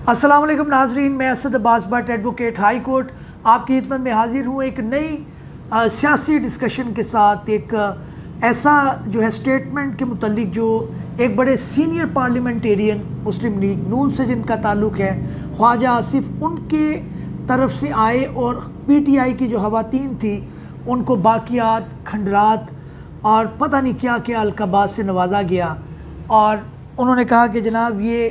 अस्सलाम वालेकुम नाजरीन, मैं Asad Abbas Bhatt advocate high court आपकी खिदमत में हाजिर हूँ एक नई सियासी डिस्कशन के साथ। एक ऐसा जो है स्टेटमेंट के मुतल्लिक जो एक बड़े सीनियर पार्लियामेंटेरियन मुस्लिम लीग नून से जिनका ताल्लुक़ है, ख्वाजा आसिफ, उनके तरफ से आए और PTI की जो ख़वातीन थी उनको बाक़ियात, खंडरात और पता नहीं क्या क्या अलक़ाबात से नवाजा गया। और उन्होंने कहा कि जनाब ये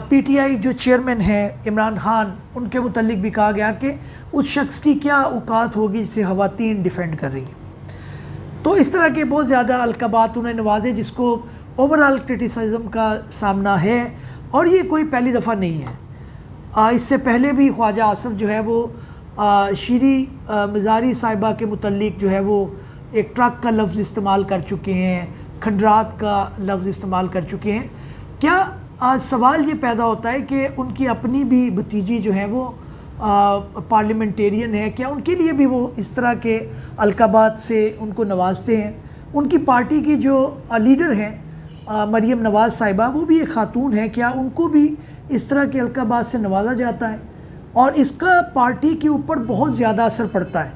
PTI जो चेयरमैन हैं इमरान खान, उनके मुतल्लिक भी कहा गया कि उस शख्स की क्या औकात होगी जिसे ख़वातीन डिफेंड कर रही हैं। तो इस तरह के बहुत ज़्यादा अलक़ाबात उन्हें नवाजे, जिसको ओवरऑल क्रिटिसिज्म का सामना है। और ये कोई पहली दफ़ा नहीं है, इससे पहले भी ख्वाजा आसिफ जो है वो शीरी मज़ारी साहिबा के मुतल्लिक जो है वो एक ट्रक का लफ्ज़ इस्तेमाल कर चुके हैं, खंडरात का लफ्ज़ इस्तेमाल कर चुके हैं। क्या आज सवाल ये पैदा होता है कि उनकी अपनी भी भतीजी जो है वो पार्लियामेंटेरियन है, क्या उनके लिए भी वो इस तरह के अलक़ाबात से उनको नवाजते हैं? उनकी पार्टी की जो लीडर हैं मरीम नवाज़ साहिबा, वो भी एक ख़ातून है, क्या उनको भी इस तरह के अलक़ाबात से नवाजा जाता है? और इसका पार्टी के ऊपर बहुत ज़्यादा असर पड़ता है,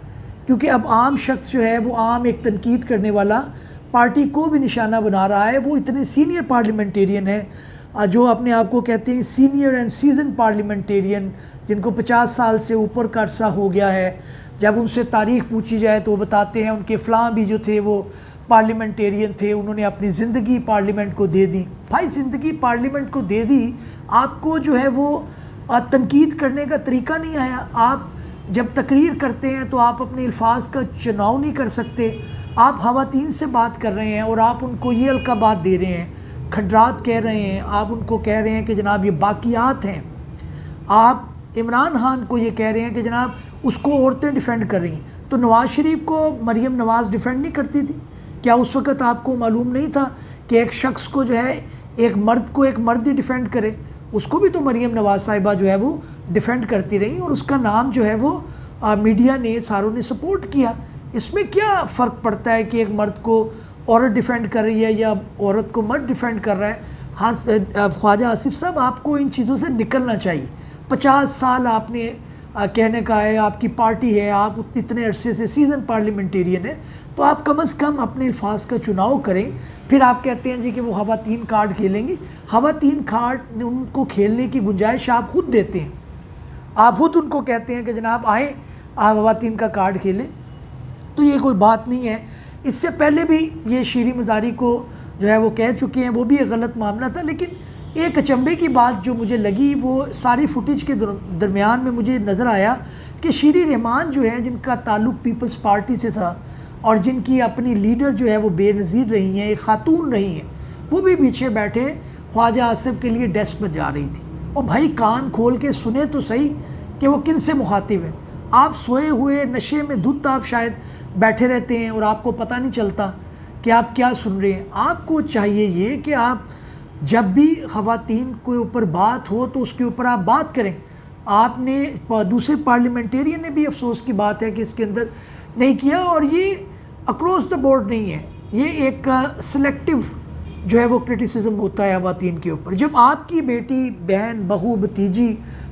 क्योंकि अब आम शख्स जो है वो आम एक तनकीद करने वाला पार्टी को भी निशाना बना रहा है। वो इतने सीनियर पार्लियामेंटेरियन है जो अपने आप को कहते हैं सीनियर एंड सीजन पार्लियामेंटेरियन, जिनको 50 साल से ऊपर का अरसा हो गया है। जब उनसे तारीख़ पूछी जाए तो वो बताते हैं उनके फ़लाँ भी जो थे वो पार्लियामेंटेरियन थे, उन्होंने अपनी ज़िंदगी पार्लियामेंट को दे दी। भाई ज़िंदगी पार्लियामेंट को दे दी, आपको जो है वो तनकीद करने का तरीका नहीं आया। आप जब तकरीर करते हैं तो आप अपने अल्फाज का चुनाव नहीं कर सकते। आप ख़वातीन से बात कर रहे हैं और आप उनको ये अलक़ाबात दे रहे हैं, खंडरात कह रहे हैं, आप उनको कह रहे हैं कि जनाब ये बाक़ियात हैं। आप इमरान खान को ये कह रहे हैं कि जनाब उसको औरतें डिफ़ेंड कर रही हैं। तो नवाज़ शरीफ को मरीम नवाज़ डिफ़ेंड नहीं करती थी? क्या उस वक़्त आपको मालूम नहीं था कि एक शख्स को जो है एक मर्द को एक मर्द ही डिफ़ेंड करे? उसको भी तो मरीम नवाज़ साहिबा जो है वो डिफ़ेंड करती रही और उसका नाम जो है वो मीडिया ने, सारों ने सपोर्ट किया। इसमें क्या फ़र्क पड़ता है कि एक मर्द को औरत डिफ़ेंड कर रही है या औरत को मर्द डिफ़ेंड कर रहा है? हाँ, ख्वाजा आसिफ साहब, आपको इन चीज़ों से निकलना चाहिए। 50 साल आपने कहने का है, आपकी पार्टी है, आप इतने अरसे से सीज़न पार्लियामेंटेरियन है, तो आप कम अज़ कम अपने अल्फाज का चुनाव करें। फिर आप कहते हैं जी कि वो ख़वातीन कार्ड खेलेंगी। ख़वातीन कार्ड उनको खेलने की गुंजाइश आप ख़ुद देते हैं। आप ख़ुद उनको कहते हैं कि जनाब आएँ, ख़वातीन का कार्ड खेलें। तो ये कोई बात नहीं है। इससे पहले भी ये शीरी मज़ारी को जो है वो कह चुके हैं, वो भी एक गलत मामला था। लेकिन एक अचंभे की बात जो मुझे लगी, वो सारी फुटेज के दरमियान में मुझे नज़र आया कि शीरी रहमान जो है, जिनका ताल्लुक़ पीपल्स पार्टी से था और जिनकी अपनी लीडर जो है वो बेनज़ीर रही हैं, एक ख़ातून रही हैं, वो भी पीछे बैठे ख्वाजा आसिफ के लिए डेस्क पर जा रही थी। और भाई कान खोल के सुने तो सही कि वो किन से मुखातिब है। आप सोए हुए नशे में धुत आप शायद बैठे रहते हैं और आपको पता नहीं चलता कि आप क्या सुन रहे हैं। आपको चाहिए ये कि आप जब भी ख़वातीन के ऊपर बात हो तो उसके ऊपर आप बात करें। आपने दूसरे पार्लियामेंटेरियन ने भी, अफसोस की बात है कि इसके अंदर नहीं किया। और ये अक्रॉस द बोर्ड नहीं है, ये एक सिलेक्टिव जो है वो क्रिटिसिज्म होता है ख़वातीन के ऊपर। जब आपकी बेटी, बहन, बहू, भतीजी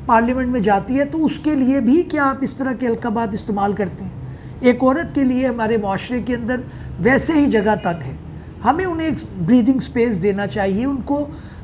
पार्लियामेंट में जाती है तो उसके लिए भी क्या आप इस तरह के अलक़ाबात इस्तेमाल करते हैं? एक औरत के लिए हमारे माशरे के अंदर वैसे ही जगह तक है, हमें उन्हें एक ब्रीदिंग स्पेस देना चाहिए, उनको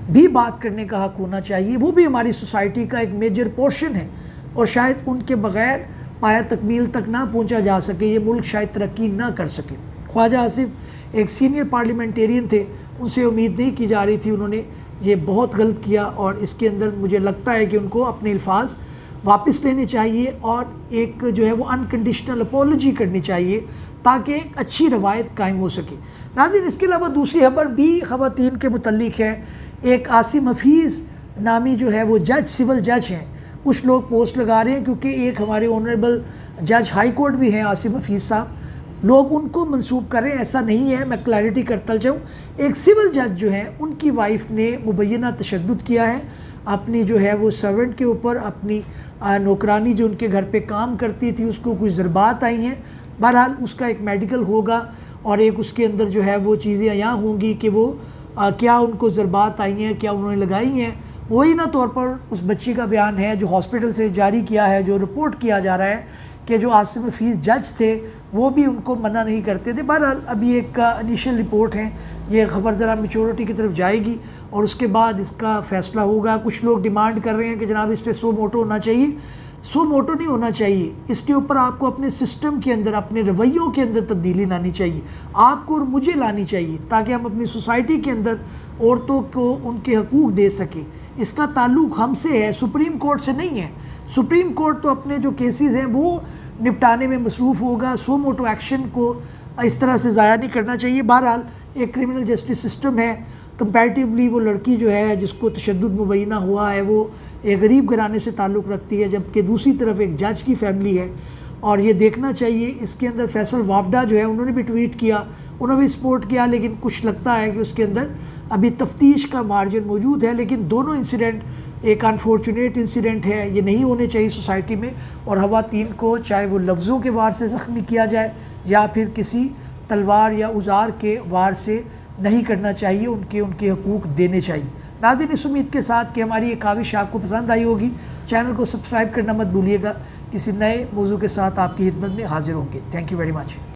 भी बात करने का हक़ होना चाहिए। वो भी हमारी सोसाइटी का एक मेजर पोर्शन है और शायद उनके बग़ैर पाया तकमील तक ना पहुंचा जा सके, ये मुल्क शायद तरक्की ना कर सके। ख्वाजा आसिफ एक सीनियर पार्लियामेंटेरियन थे, उनसे उम्मीद नहीं की जा रही थी, उन्होंने ये बहुत गलत किया। और इसके अंदर मुझे लगता है कि उनको अपने अल्फाज वापस लेने चाहिए और एक जो है वो अनकंडीशनल अपॉलॉजी करनी चाहिए ताकि एक अच्छी रवायत कायम हो सके। नाज़रीन, इसके अलावा दूसरी खबर भी ख़वातीन के मुतल्लिक है। एक आसिम हफीज़ नामी जो है वो जज, सिविल जज हैं। कुछ लोग पोस्ट लगा रहे हैं क्योंकि एक हमारे ऑनरेबल जज हाई कोर्ट भी हैं आसिम हफीज़ साहब, लोग उनको मंसूब कर रहे हैं। ऐसा नहीं है, मैं क्लैरिटी करता जाऊँ। एक सिविल जज जो है, उनकी वाइफ ने मुबैना तशद्दुद किया है अपनी जो है वो सर्वेंट के ऊपर। अपनी नौकरानी जो उनके घर पे काम करती थी उसको कुछ ज़रबात आई हैं। बहरहाल उसका एक मेडिकल होगा और एक उसके अंदर जो है वो चीज़ें यहाँ होंगी कि वो क्या उनको ज़रबात आई हैं, क्या उन्होंने लगाई हैं। मुबैना तौर पर उस बच्ची का बयान है जो हॉस्पिटल से जारी किया है, जो रिपोर्ट किया जा रहा है कि जो आसिम हफीज़ जज थे वो भी उनको मना नहीं करते थे। बहरहाल अभी एक इनिशियल रिपोर्ट है, ये ख़बर ज़रा मैच्योरिटी की तरफ जाएगी और उसके बाद इसका फ़ैसला होगा। कुछ लोग डिमांड कर रहे हैं कि जनाब इस पर सो मोटो होना चाहिए। सो मोटो नहीं होना चाहिए, इसके ऊपर आपको अपने सिस्टम के अंदर, अपने रवैयों के अंदर तब्दीली लानी चाहिए, आपको और मुझे लानी चाहिए, ताकि हम अपनी सोसाइटी के अंदर औरतों को उनके हकूक़ दे सकें। इसका ताल्लुक़ हमसे है, सुप्रीम कोर्ट से नहीं है। सुप्रीम कोर्ट तो अपने जो केसेस हैं वो निपटाने में मसरूफ़ होगा। सो मोटो एक्शन को इस तरह से ज़ाया नहीं करना चाहिए। बहरहाल एक क्रिमिनल जस्टिस सिस्टम है, कंपैरेटिवली वो लड़की जो है जिसको तशद्दुद मुबैना हुआ है वो एक गरीब घराने से ताल्लुक़ रखती है, जबकि दूसरी तरफ एक जज की फैमिली है। और ये देखना चाहिए इसके अंदर फैसल वावडा जो है उन्होंने भी ट्वीट किया, उन्होंने भी सपोर्ट किया, लेकिन कुछ लगता है कि उसके अंदर अभी तफ्तीश का मार्जिन मौजूद है। लेकिन दोनों इंसिडेंट एक अनफॉर्चुनेट इंसिडेंट है, ये नहीं होने चाहिए सोसाइटी में। और ख़वातीन को चाहे वो लफ्ज़ों के वार से ज़ख्मी किया जाए या फिर किसी तलवार या औजार के वार से नहीं करना चाहिए, उनके हकूक़ देने चाहिए। नाज़रीन, इस उम्मीद के साथ कि हमारी ये काविश आपको पसंद आई होगी, चैनल को सब्सक्राइब करना मत भूलिएगा। किसी नए मौजू के साथ आपकी खिदमत में हाज़िर होंगे। Thank you very much.